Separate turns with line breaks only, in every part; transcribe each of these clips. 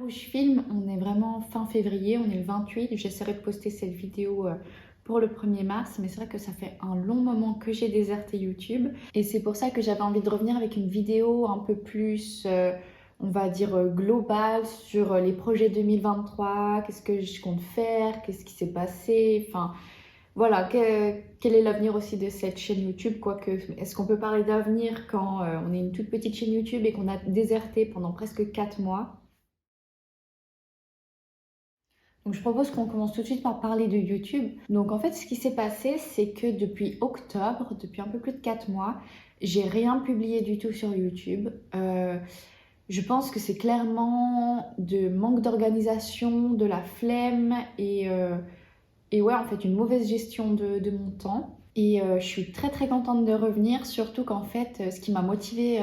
où je filme, on est vraiment fin février, on est le 28. J'essaierai de poster cette vidéo pour le 1er mars, mais c'est vrai que ça fait un long moment que j'ai déserté YouTube. Et c'est pour ça que j'avais envie de revenir avec une vidéo un peu plus, on va dire, globale sur les projets 2023, qu'est-ce que je compte faire, qu'est-ce qui s'est passé, enfin... Voilà, quel est l'avenir aussi de cette chaîne YouTube, quoique, est-ce qu'on peut parler d'avenir quand on est une toute petite chaîne YouTube et qu'on a déserté pendant presque 4 mois? Donc je propose qu'on commence tout de suite par parler de YouTube. Donc en fait, ce qui s'est passé, c'est que depuis octobre, depuis un peu plus de 4 mois, j'ai rien publié du tout sur YouTube. Je pense que c'est clairement de manque d'organisation, de la flemme et ouais, en fait, une mauvaise gestion de mon temps. Et je suis très très contente de revenir, surtout qu'en fait, ce qui m'a motivée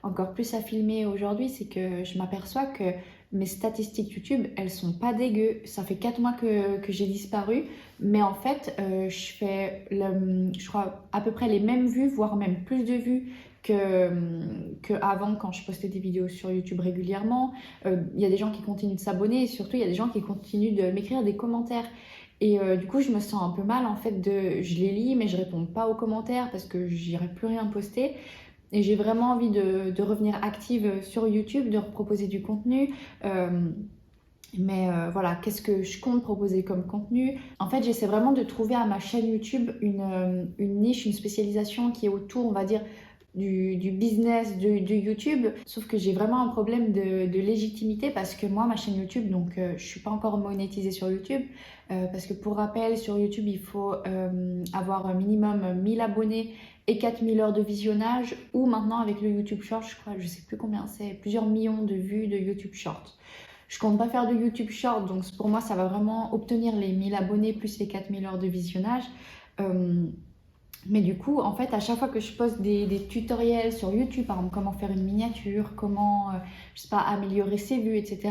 encore plus à filmer aujourd'hui, c'est que je m'aperçois que mes statistiques YouTube, elles sont pas dégueu. Ça fait 4 mois que j'ai disparu, mais en fait, je fais, je crois, à peu près les mêmes vues, voire même plus de vues que avant quand je postais des vidéos sur YouTube régulièrement. Il y a des gens qui continuent de s'abonner et surtout, il y a des gens qui continuent de m'écrire des commentaires. Et du coup, je me sens un peu mal en fait je les lis, mais je réponds pas aux commentaires parce que j'irai plus rien poster. Et j'ai vraiment envie de revenir active sur YouTube, de proposer du contenu. Voilà, qu'est-ce que je compte proposer comme contenu? En fait, j'essaie vraiment de trouver à ma chaîne YouTube une niche, une spécialisation qui est autour, on va dire, du business de YouTube. Sauf que j'ai vraiment un problème de légitimité parce que moi, ma chaîne YouTube, donc je suis pas encore monétisée sur YouTube. Parce que pour rappel, sur YouTube, il faut avoir un minimum 1000 abonnés et 4000 heures de visionnage. Ou maintenant, avec le YouTube Short, je crois, je sais plus combien c'est, plusieurs millions de vues de YouTube Short. Je compte pas faire de YouTube Short, donc pour moi, ça va vraiment obtenir les 1000 abonnés plus les 4000 heures de visionnage. Mais du coup, en fait, à chaque fois que je poste des tutoriels sur YouTube, par exemple, comment faire une miniature, comment, je sais pas, améliorer ses vues, etc.,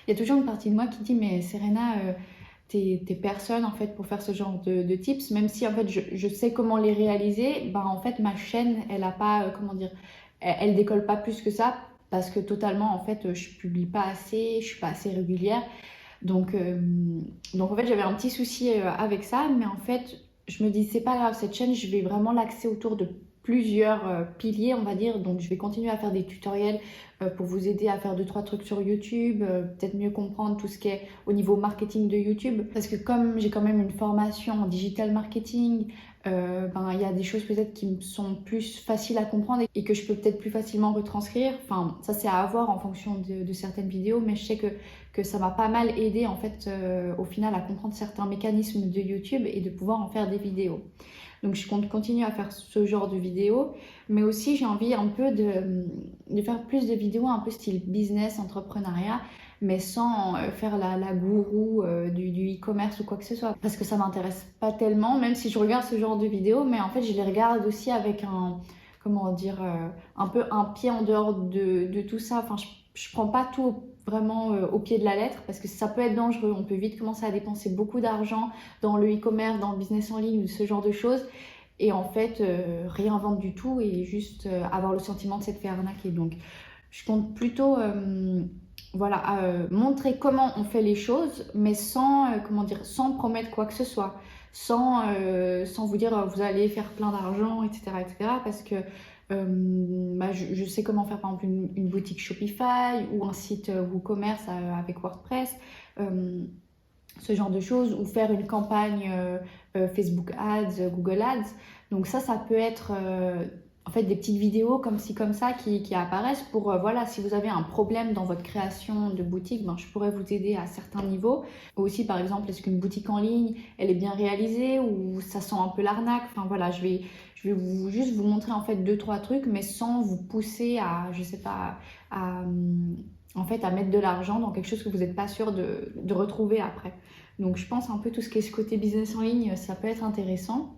il y a toujours une partie de moi qui dit, mais Serena, t'es personne, en fait, pour faire ce genre de tips, même si, en fait, je sais comment les réaliser, bah, en fait, ma chaîne, elle a pas, comment dire, elle décolle pas plus que ça, parce que totalement, en fait, je publie pas assez, je suis pas assez régulière. Donc, donc en fait, j'avais un petit souci avec ça, mais en fait, je me dis, c'est pas grave, cette chaîne, je vais vraiment l'axer autour de plusieurs piliers, on va dire. Donc, je vais continuer à faire des tutoriels pour vous aider à faire 2-3 trucs sur YouTube, peut-être mieux comprendre tout ce qui est au niveau marketing de YouTube. Parce que comme j'ai quand même une formation en digital marketing, ben, il y a des choses peut-être qui me sont plus faciles à comprendre et que je peux peut-être plus facilement retranscrire. Enfin, ça, c'est à voir en fonction de certaines vidéos, mais je sais que ça m'a pas mal aidé en fait au final à comprendre certains mécanismes de YouTube et de pouvoir en faire des vidéos. Donc je compte continuer à faire ce genre de vidéos, mais aussi j'ai envie un peu de faire plus de vidéos un peu style business, entrepreneuriat, mais sans faire la gourou du e-commerce ou quoi que ce soit. Parce que ça m'intéresse pas tellement, même si je regarde ce genre de vidéos, mais en fait je les regarde aussi avec comment dire, un peu un pied en dehors de tout ça. Enfin, je prends pas tout vraiment au pied de la lettre parce que ça peut être dangereux. On peut vite commencer à dépenser beaucoup d'argent dans le e-commerce, dans le business en ligne ou ce genre de choses. Et en fait, rien vendre du tout et juste avoir le sentiment de s'être fait arnaquer. Donc, je compte plutôt voilà, montrer comment on fait les choses, mais sans, comment dire, sans promettre quoi que ce soit. Sans vous dire vous allez faire plein d'argent, etc., etc. Parce que bah, je sais comment faire par exemple une boutique Shopify ou un site WooCommerce avec WordPress, ce genre de choses, ou faire une campagne Facebook Ads, Google Ads. Donc ça peut être en fait des petites vidéos comme ci comme ça qui apparaissent pour voilà, si vous avez un problème dans votre création de boutique, ben, je pourrais vous aider à certains niveaux. Ou aussi par exemple, est-ce qu'une boutique en ligne elle est bien réalisée ou ça sent un peu l'arnaque. Enfin voilà, je vais juste vous montrer en fait 2-3 trucs, mais sans vous pousser à, je sais pas, à en fait à mettre de l'argent dans quelque chose que vous n'êtes pas sûr de retrouver après. Donc je pense un peu tout ce qui est ce côté business en ligne, ça peut être intéressant.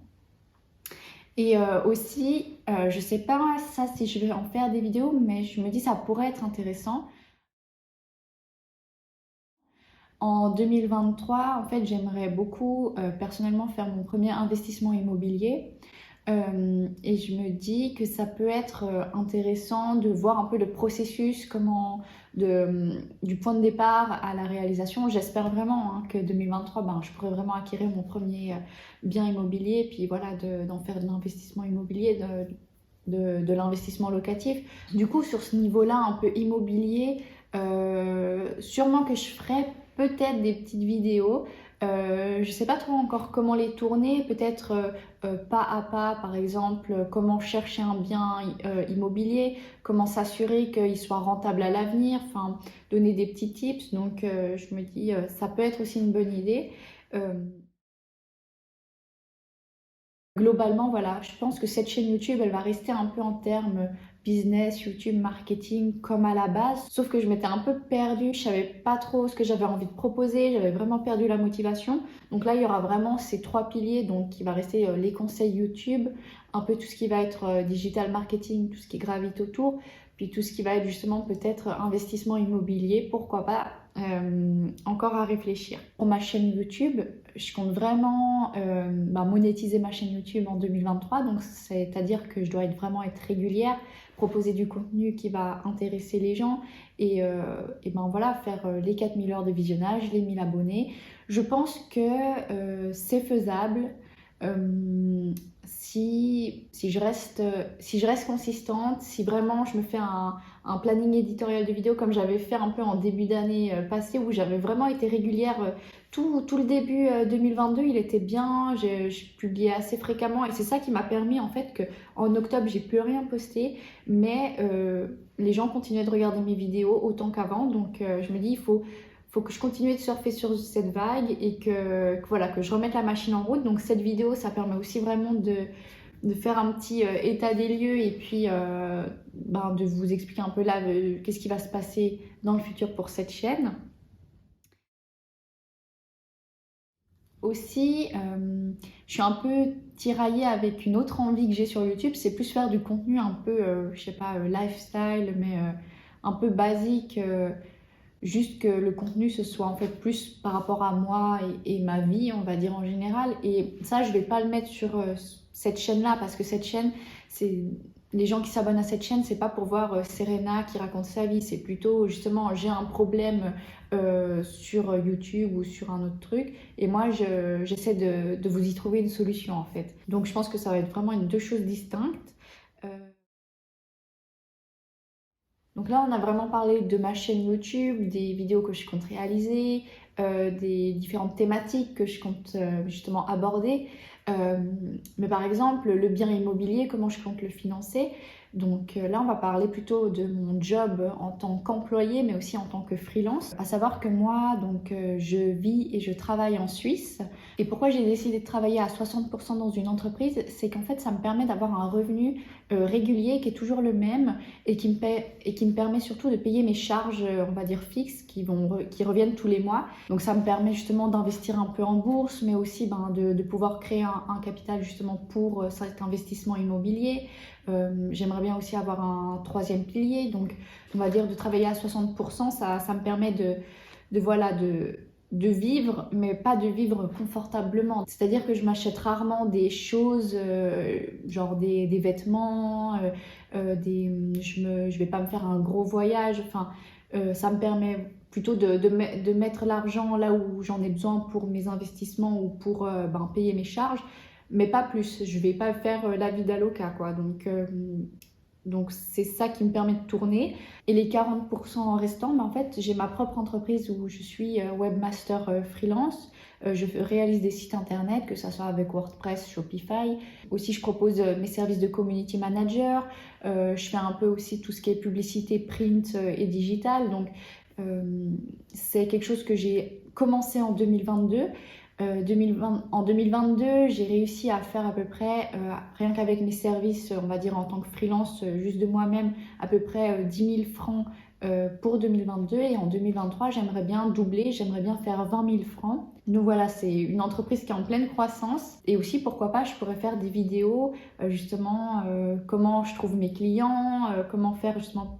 Et aussi, je sais pas ça si je vais en faire des vidéos, mais je me dis ça pourrait être intéressant. En 2023, en fait, j'aimerais beaucoup personnellement faire mon premier investissement immobilier. Et je me dis que ça peut être intéressant de voir un peu le processus, comment du point de départ à la réalisation. J'espère vraiment que 2023, je pourrai vraiment acquérir mon premier bien immobilier, puis voilà, d'en faire de l'investissement immobilier, de l'investissement locatif. Du coup, sur ce niveau-là, un peu immobilier, sûrement que je ferai peut-être des petites vidéos. Je sais pas trop encore comment les tourner, peut-être pas à pas, par exemple, comment chercher un bien immobilier, comment s'assurer qu'il soit rentable à l'avenir, enfin, donner des petits tips. Donc, je me dis, ça peut être aussi une bonne idée. Euh, Globalement, voilà, je pense que cette chaîne YouTube, elle va rester un peu en termes business, YouTube, marketing, comme à la base. Sauf que je m'étais un peu perdue, je savais pas trop ce que j'avais envie de proposer, j'avais vraiment perdu la motivation. Donc là, il y aura vraiment ces trois piliers, donc qui va rester les conseils YouTube, un peu tout ce qui va être digital marketing, tout ce qui gravite autour, puis tout ce qui va être justement peut-être investissement immobilier, pourquoi pas, encore à réfléchir. Pour ma chaîne YouTube, je compte vraiment monétiser ma chaîne YouTube en 2023, donc c'est-à-dire que je dois vraiment être régulière, proposer du contenu qui va intéresser les gens et voilà, faire les 4000 heures de visionnage, les 1000 abonnés. Je pense que c'est faisable. Si je reste consistante, si vraiment je me fais un planning éditorial de vidéos comme j'avais fait un peu en début d'année passée où j'avais vraiment été régulière tout le début 2022, il était bien, je publiais assez fréquemment et c'est ça qui m'a permis en fait qu'en octobre j'ai plus rien posté mais les gens continuaient de regarder mes vidéos autant qu'avant donc je me dis il faut que je continue de surfer sur cette vague et voilà, que je remette la machine en route. Donc cette vidéo, ça permet aussi vraiment de faire un petit état des lieux et puis de vous expliquer un peu là qu'est-ce qui va se passer dans le futur pour cette chaîne. Aussi, je suis un peu tiraillée avec une autre envie que j'ai sur YouTube, c'est plus faire du contenu un peu, je sais pas, lifestyle, mais un peu basique. Juste que le contenu ce soit en fait plus par rapport à moi et ma vie, on va dire en général. Et ça, je vais pas le mettre sur cette chaîne-là parce que cette chaîne, c'est les gens qui s'abonnent à cette chaîne, c'est pas pour voir Serena qui raconte sa vie, c'est plutôt justement j'ai un problème sur YouTube ou sur un autre truc et moi j'essaie de vous y trouver une solution en fait. Donc je pense que ça va être vraiment deux choses distinctes. Euh, Donc là, on a vraiment parlé de ma chaîne YouTube, des vidéos que je compte réaliser, des différentes thématiques que je compte justement aborder. Euh, mais par exemple, le bien immobilier, comment je compte le financer. Donc là, on va parler plutôt de mon job en tant qu'employé, mais aussi en tant que freelance. À savoir que moi, donc, je vis et je travaille en Suisse. Et pourquoi j'ai décidé de travailler à 60% dans une entreprise, c'est qu'en fait, ça me permet d'avoir un revenu régulier qui est toujours le même et qui me permet surtout de payer mes charges, on va dire fixes, qui reviennent tous les mois. Donc ça me permet justement d'investir un peu en bourse, mais aussi de pouvoir créer un capital justement pour cet investissement immobilier. J'aimerais bien aussi avoir un troisième pilier, donc on va dire de travailler à 60%, ça me permet de vivre, mais pas de vivre confortablement. C'est-à-dire que je m'achète rarement des choses, genre des vêtements, je vais pas me faire un gros voyage. Enfin, ça me permet plutôt de mettre l'argent là où j'en ai besoin pour mes investissements ou pour payer mes charges, mais pas plus. Je vais pas faire la vie d'Aloca, quoi. Donc c'est ça qui me permet de tourner. Et les 40% restants, en fait, j'ai ma propre entreprise où je suis webmaster freelance. Je réalise des sites internet, que ce soit avec WordPress, Shopify. Aussi, je propose mes services de community manager. Je fais un peu aussi tout ce qui est publicité print et digital. Donc, c'est quelque chose que j'ai commencé en 2022. En 2022, j'ai réussi à faire à peu près, rien qu'avec mes services, on va dire en tant que freelance, juste de moi-même, à peu près 10 000 francs pour 2022. Et en 2023, j'aimerais bien doubler, j'aimerais bien faire 20 000 francs. Donc voilà, c'est une entreprise qui est en pleine croissance. Et aussi, pourquoi pas, je pourrais faire des vidéos, justement, comment je trouve mes clients, comment faire justement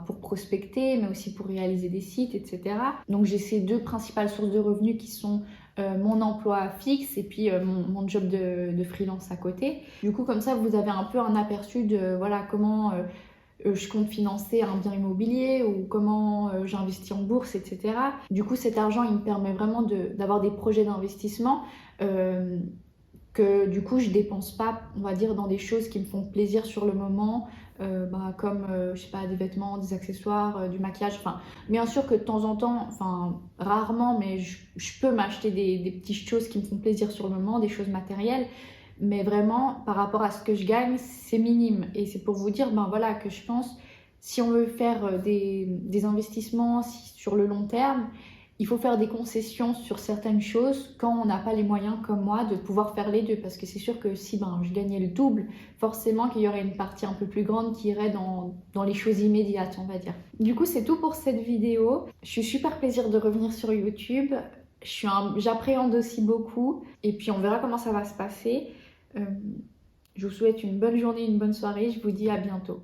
pour prospecter, mais aussi pour réaliser des sites, etc. Donc j'ai ces deux principales sources de revenus qui sont mon emploi fixe et puis mon job de freelance à côté. Du coup, comme ça, vous avez un peu un aperçu de voilà comment je compte financer un bien immobilier ou comment j'investis en bourse, etc. Du coup, cet argent, il me permet vraiment d'avoir des projets d'investissement que du coup, je dépense pas, on va dire, dans des choses qui me font plaisir sur le moment, comme, je sais pas, des vêtements, des accessoires, du maquillage. Enfin, bien sûr que de temps en temps, enfin, rarement, mais je peux m'acheter des petites choses qui me font plaisir sur le moment, des choses matérielles. Mais vraiment, par rapport à ce que je gagne, c'est minime. Et c'est pour vous dire, ben voilà, que je pense, si on veut faire des investissements sur le long terme, il faut faire des concessions sur certaines choses quand on n'a pas les moyens, comme moi, de pouvoir faire les deux. Parce que c'est sûr que si je gagnais le double, forcément qu'il y aurait une partie un peu plus grande qui irait dans les choses immédiates, on va dire. Du coup, c'est tout pour cette vidéo. Je suis super plaisir de revenir sur YouTube. J'appréhende aussi beaucoup. Et puis, on verra comment ça va se passer. Je vous souhaite une bonne journée, une bonne soirée. Je vous dis à bientôt.